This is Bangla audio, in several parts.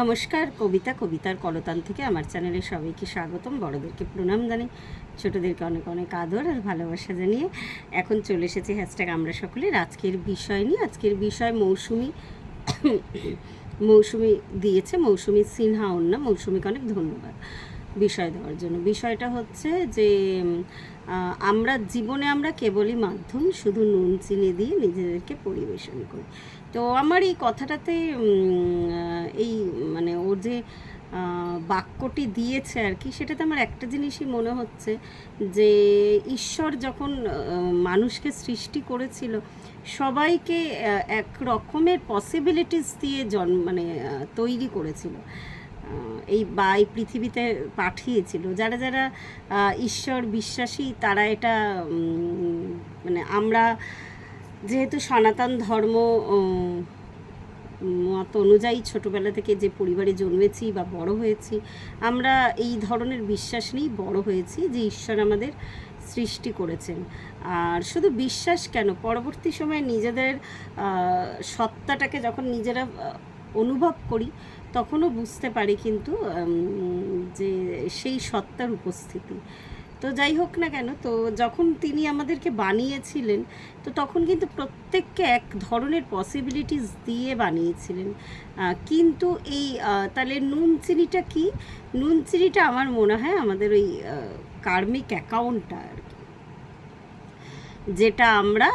নমস্কার, কবিতার কলতান থেকে আমার চ্যানেলে সবাইকে স্বাগতম। বড়দেরকে প্রণাম জানাই, ছোটোদেরকে অনেক অনেক আদর আর ভালোবাসা জানিয়ে এখন চলে এসেছি হ্যাশট্যাগ আমরা সকলের আজকের বিষয় নিয়ে। আজকের বিষয় মৌসুমি দিয়েছে, মৌসুমি সিনহা ওন্না। মৌসুমিকে অনেক ধন্যবাদ বিষয় দেওয়ার জন্য। বিষয়টা হচ্ছে যে আমরা কেবলই মাধ্যম, শুধু নুন চিনি দিয়ে নিজেদেরকে পরিবেশন করি। তো আমার এই কথাটাতে এই মানে ওর যে বাক্যটি দিয়েছে আর কি, সেটাতে আমার একটা জিনিসই মনে হচ্ছে যে ঈশ্বর যখন মানুষকে সৃষ্টি করেছিল, সবাইকে এক রকমের পসিবিলিটিস দিয়ে তৈরি করেছিল, এই পৃথিবীতে পাঠিয়েছিল। যারা যারা ঈশ্বর বিশ্বাসী তারা এটা আমরা যেহেতু সনাতন ধর্ম মত অনুযায়ী ছোটোবেলা থেকে যে পরিবারে জন্মেছি বা বড় হয়েছি, আমরা এই ধরনের বিশ্বাস নিয়েই বড় হয়েছি যে ঈশ্বর আমাদের সৃষ্টি করেছেন। আর শুধু বিশ্বাস কেন, পরবর্তী সময়ে নিজেদের সত্তাটাকে যখন নিজেরা অনুভব করি তখনও বুঝতে পারি কিন্তু যে সেই সত্তার উপস্থিতি। তো যাই হোক না কেন, তো যখন তিনি আমাদেরকে বানিয়েছিলেন তো তখন কিন্তু প্রত্যেককে এক ধরনের পসিবিলিটিস দিয়ে বানিয়েছিলেন। কিন্তু এই তাহলে নুন চিনিটা কি? নুন চিনিটা আমার মনে হয় আমাদের ওই কার্মিক অ্যাকাউন্টটা আর কি, যেটা আমরা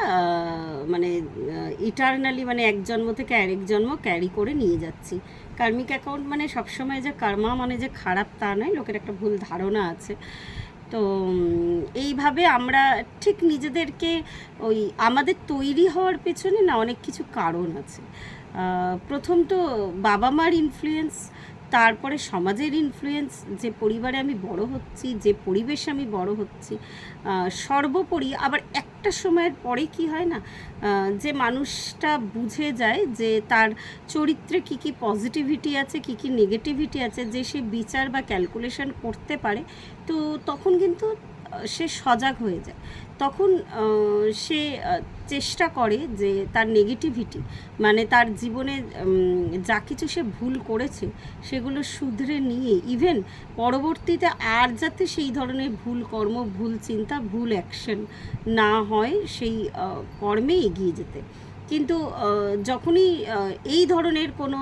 ইটারনালি এক জন্ম থেকে আরেক জন্ম ক্যারি করে নিয়ে যাচ্ছি। কার্মিক অ্যাকাউন্ট সবসময় যে কর্মা যে খারাপ তা নয়, লোকের একটা ভুল ধারণা আছে। তো এইভাবে আমরা ঠিক নিজেদেরকে আমাদের তৈরি হওয়ার পেছনে না অনেক কিছু কারণ আছে। প্রথম তো বাবা মার ইনফ্লুয়েন্স, তারপরে সমাজের ইনফ্লুয়েন্স, যে পরিবারে আমি বড় হচ্ছি, যে পরিবেশে আমি বড় হচ্ছি, সর্বোপরি আবার একটা সময়ের পরে কি হয় না, যে মানুষটা বুঝে যায় যে তার চরিত্রে কী কী পজিটিভিটি আছে, কী কী নেগেটিভিটি আছে, যে সে বিচার বা ক্যালকুলেশন করতে পারে, তো তখন কিন্তু সে সজাগ হয়ে যায়। তখন সে চেষ্টা করে যে তার নেগেটিভিটি তার জীবনে যা কিছু সে ভুল করেছে সেগুলো শুধরে নিয়ে ইভেন পরবর্তীতে আর যাতে সেই ধরনের ভুল কর্ম, ভুল চিন্তা, ভুল অ্যাকশন না হয়, সেই কর্মে এগিয়ে যেতে। কিন্তু যখনই এই ধরনের কোনো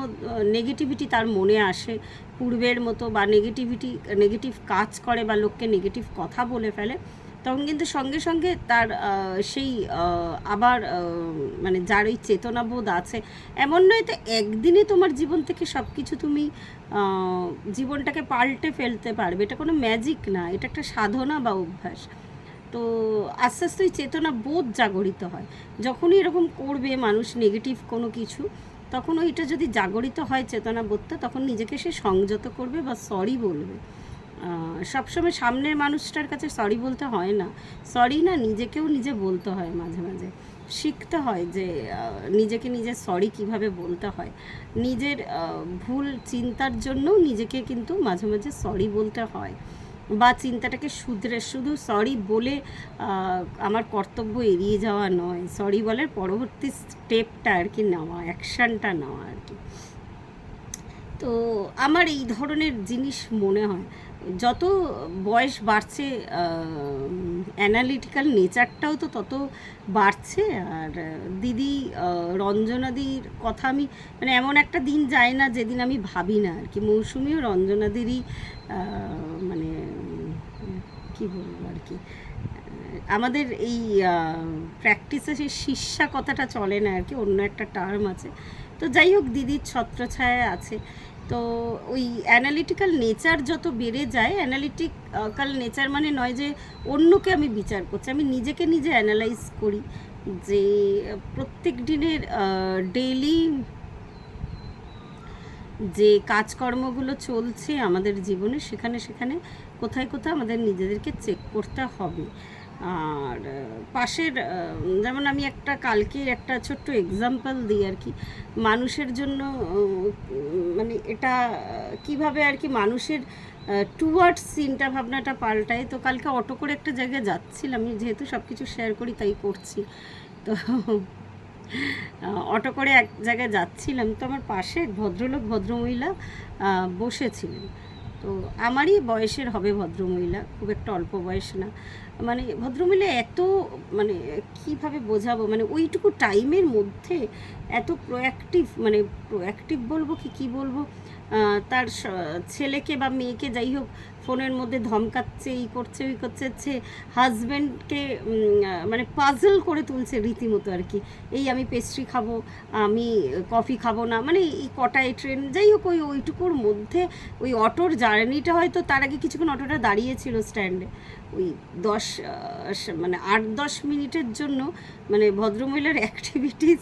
নেগেটিভিটি তার মনে আসে পূর্বের মতো, বা নেগেটিভ কাজ করে বা লোককে নেগেটিভ কথা বলে ফেলে, তখন কিন্তু সঙ্গে সঙ্গে তার সেই আবার যার ওই চেতনাবোধ আছে, এমন নয় তো একদিনে তোমার জীবন থেকে সব কিছু তুমি জীবনটাকে পাল্টে ফেলতে পারবে, এটা কোনো ম্যাজিক না, এটা একটা সাধনা বা অভ্যাস। তো আস্তে আস্তে ওই চেতনা বোধ জাগরিত হয়। যখনই এরকম করবে মানুষ নেগেটিভ কোনো কিছু, তখন ওইটা যদি জাগরিত হয় চেতনা বোধটা, তখন নিজেকে সে সংযত করবে বা সরি বলবে। সবসময় সামনের মানুষটার কাছে সরি বলতে হয় না, সরি না, নিজেকেও নিজে বলতে হয়। মাঝে মাঝে শিখতে হয় যে নিজেকে নিজে সরি কিভাবে বলতে হয়। নিজের ভুল চিন্তার জন্যও নিজেকে কিন্তু মাঝে মাঝে সরি বলতে হয়, বা চিন্তাটাকে শুধরে শুধু সরি বলে আমার কর্তব্য এড়িয়ে যাওয়া নয়, সরি বলার পরবর্তী স্টেপটা আর কি নেওয়া, অ্যাকশানটা নেওয়া আর কি। তো আমার এই ধরনের জিনিস মনে হয় যত বয়স বাড়ছে অ্যানালিটিক্যাল নেচারটাও তো তত বাড়ছে। আর দিদি রঞ্জনাদির কথা আমি এমন একটা দিন যায় না যেদিন আমি ভাবি না আর কি, মৌসুমিও রঞ্জনাদিরই কী বলবো আর কি, আমাদের এই প্র্যাকটিসে সেই শিষ্যা কথাটা চলে না আর কি, অন্য একটা টার্ম আছে। তো যাই হোক, দিদির ছত্রছায়া আছে। তো ওই অ্যানালিটিক্যাল নেচার যত বেড়ে যায়, অ্যানালিটিক্যাল নেচার নয় যে অন্যকে আমি বিচার করছি, আমি নিজেকে নিজে অ্যানালাইজ করি যে প্রত্যেক দিনের ডেইলি যে কাজকর্মগুলো চলছে আমাদের জীবনে, সেখানে সেখানে কোথায় কোথায় আমাদের নিজেদেরকে চেক করতে হবে। আর পাশের যেমন আমি কালকে একটা ছোট্ট এক্সাম্পল দিই আর কি, মানুষের জন্য এটা কিভাবে আর কি মানুষের টুয়ার্ডস চিন্তা ভাবনাটা পাল্টায়। তো কালকে অটো করে একটা জায়গায় যাচ্ছিলাম, আমি যেহেতু সব কিছু শেয়ার করি তাই করছি। তো অটো করে এক জায়গায় যাচ্ছিলাম, তো আমার পাশে এক ভদ্রলোক ভদ্রমহিলা বসেছিলেন। তো আমারই বয়সের হবে ভদ্রমহিলা, খুব একটা অল্প বয়স না। মানে ভদ্রমহিলা এত, মানে কীভাবে বোঝাবো, মানে ওইটুকু টাইমের মধ্যে এত প্রোঅ্যাক্টিভ, মানে প্রোঅ্যাক্টিভ বলবো কি কী বলবো, তার ছেলেকে বা মেয়েকে যাই হোক ফোনের মধ্যে ধমকাচ্ছে, এই করছে ওই করছে, হাজব্যান্ডকে মানে পাজল করে তুলছে রীতিমতো আর কি। এই আমি পেস্ট্রি খাবো, আমি কফি খাবো না, মানে এই কটায় ট্রেন, যাই হোক ওইটুকুর মধ্যে ওই অটোর জার্নিটা, হয়তো তার আগে কিছুক্ষণ অটোটা দাঁড়িয়েছিল স্ট্যান্ডে, ওই 8-10 মিনিটের জন্য মানে ভদ্রমহিলার অ্যাক্টিভিটিস,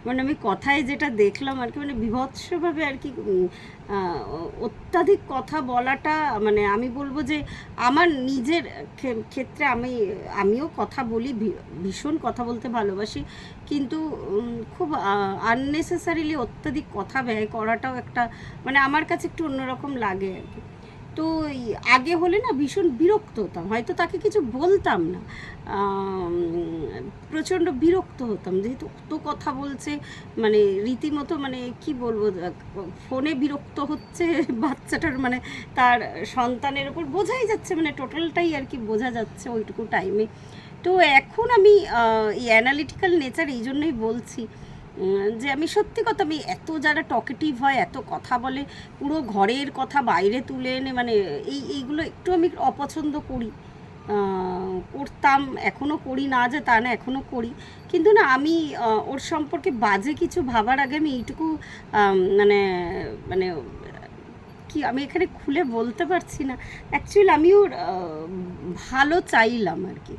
মানে আমি কথায় যেটা দেখলাম আর কি, মানে বিভৎসভাবে আর কি অত্যাধিক কথা বলাটা, মানে আমি বলবো যে আমার নিজের ক্ষেত্রে আমিও কথা বলি, ভীষণ কথা বলতে ভালোবাসি, কিন্তু খুব আননেসেসারিলি অত্যাধিক কথা ব্যয় করাটাও একটা, মানে আমার কাছে একটু অন্যরকম লাগে আর কি। তো আগে হলে না ভীষণ বিরক্ত হতাম, হয়তো তাকে কিছু বলতাম না, প্রচণ্ড বিরক্ত হতাম, যেহেতু অত কথা বলছে, মানে রীতিমতো, মানে কি বলবো, ফোনে বিরক্ত হচ্ছে বাচ্চাটার, মানে তার সন্তানের ওপর বোঝাই যাচ্ছে, মানে টোটালটাই আর কি বোঝা যাচ্ছে ওইটুকু টাইমে। তো এখন আমি এই অ্যানালিটিক্যাল নেচার এই জন্যই বলছি যে আমি সত্যি কথা, আমি এত যারা টকেটিভ হয়, এত কথা বলে, পুরো ঘরের কথা বাইরে তুলে এনে, মানে এইগুলো একটু আমি অপছন্দ করি, করতাম, এখনও করি না যে তা না, এখনও করি, কিন্তু না আমি ওর সম্পর্কে বাজে কিছু ভাবার আগে আমি এইটুকু মানে মানে কি আমি এখানে খুলে বলতে পারছি না, অ্যাকচুয়ালি আমি ওর ভালো চাইলাম আর কি।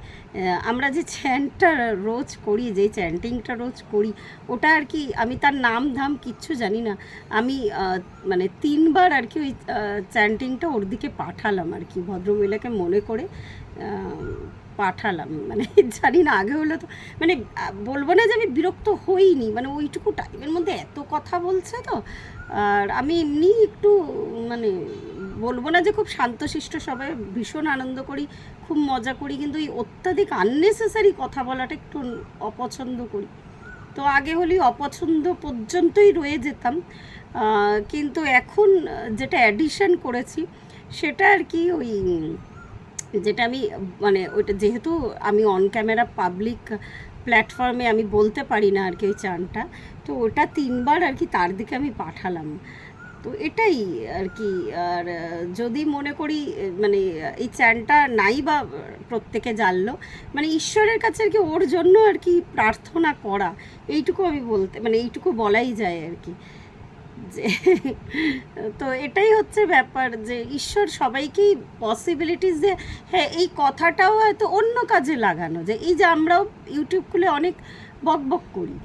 আমরা যে চ্যান্টটা রোজ করি, যে চ্যান্টিংটা রোজ করি, ওটা আর কি আমি তার নাম ধাম কিচ্ছু জানি না, আমি মানে 3বার আর কি ওই চ্যান্টিংটা ওর দিকে পাঠালাম আর কি, ভদ্রমহিলাকে মনে করে পাঠালাম, মানে জানি না আগে হলো তো, মানে বলবো না যে আমি বিরক্ত হইনি, মানে ওইটুকু টাইমের মধ্যে এত কথা বলছে তো, আর আমি এমনি একটু, মানে বলবো না যে খুব শান্তশিষ্ট, সবাই ভীষণ আনন্দ করি, খুব মজা করি, কিন্তু এই অত্যাধিক আননেসেসারি কথা বলাটা একটু অপছন্দ করি। তো আগে হলেই অপছন্দ পর্যন্তই রয়ে যেতাম, কিন্তু এখন যেটা অ্যাডিশন করেছি সেটা আর কি, ওই যেটা আমি, মানে ওইটা যেহেতু আমি অন ক্যামেরা পাবলিক প্ল্যাটফর্মে আমি বলতে পারি না আর কি ওই চানটা, তো ওটা 3বার আর কি তার দিকে আমি পাঠালাম। তো এটাই আর কি। আর যদি মনে করি মানে এই চ্যানটা নাই বা প্রত্যেকে জানলো, মানে ঈশ্বরের কাছে আর কি ওর জন্য আর কি প্রার্থনা করা, এইটুকু আমি বলতে, মানে এইটুকু বলাই যায় আর কি, যে তো এটাই হচ্ছে ব্যাপার, যে ঈশ্বর সবাইকেই পসিবিলিটিস, যে হ্যাঁ এই কথাটাও হয়তো অন্য কাজে লাগানো, যে এই যে আমরাও ইউটিউব খুলে অনেক বক বক করি,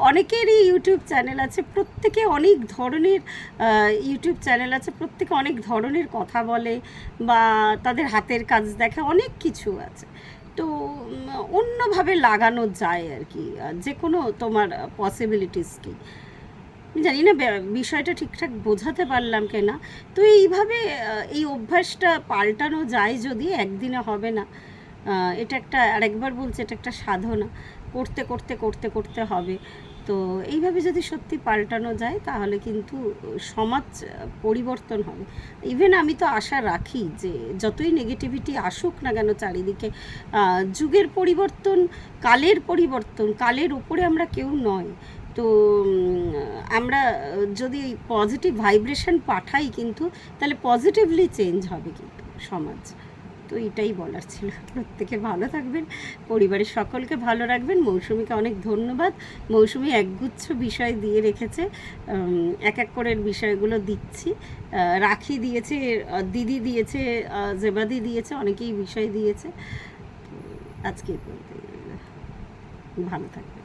অনেকেরই ইউটিউব চ্যানেল আছে, প্রত্যেকে অনেক ধরনের ইউটিউব চ্যানেল আছে, প্রত্যেকে অনেক ধরনের কথা বলে বা তাদের হাতের কাজ দেখে, অনেক কিছু আছে, তো অন্যভাবে লাগানো যায় আর কি, যে কোনো তোমার পসিবিলিটিসকে। জানি না বিষয়টা ঠিকঠাক বোঝাতে পারলাম কিনা। তো এইভাবে এই অভ্যাসটা পাল্টানো যায়, যদি একদিনে হবে না, এটা একটা, আরেকবার বলছি, এটা একটা সাধনা, করতে করতে করতে করতে হবে। তো এইভাবে যদি সত্যি পাল্টানো যায় তাহলে কিন্তু সমাজ পরিবর্তন হবে। ইভেন আমি তো আশা রাখি যে যতই নেগেটিভিটি আসুক না কেন চারিদিকে, যুগের পরিবর্তন, কালের উপরে আমরা কেউ নয়, তো আমরা যদি পজিটিভ ভাইব্রেশন পাঠাই কিন্তু তাহলে পজিটিভলি চেঞ্জ হবে কিন্তু সমাজ। তো এটাই বলার ছিল। প্রত্যেকে ভালো থাকবেন, পরিবারের সকলকে ভালো রাখবেন। মৌসুমীকে অনেক ধন্যবাদ। মৌসুমী একগুচ্ছ বিষয় দিয়ে রেখেছে, এক এক করে বিষয়গুলো দিচ্ছি। রাখি দিয়েছে, দিদি দিয়েছে, জেবাদি দিয়েছে, অনেকেই বিষয় দিয়েছে। আজকে ভালো থাকবেন।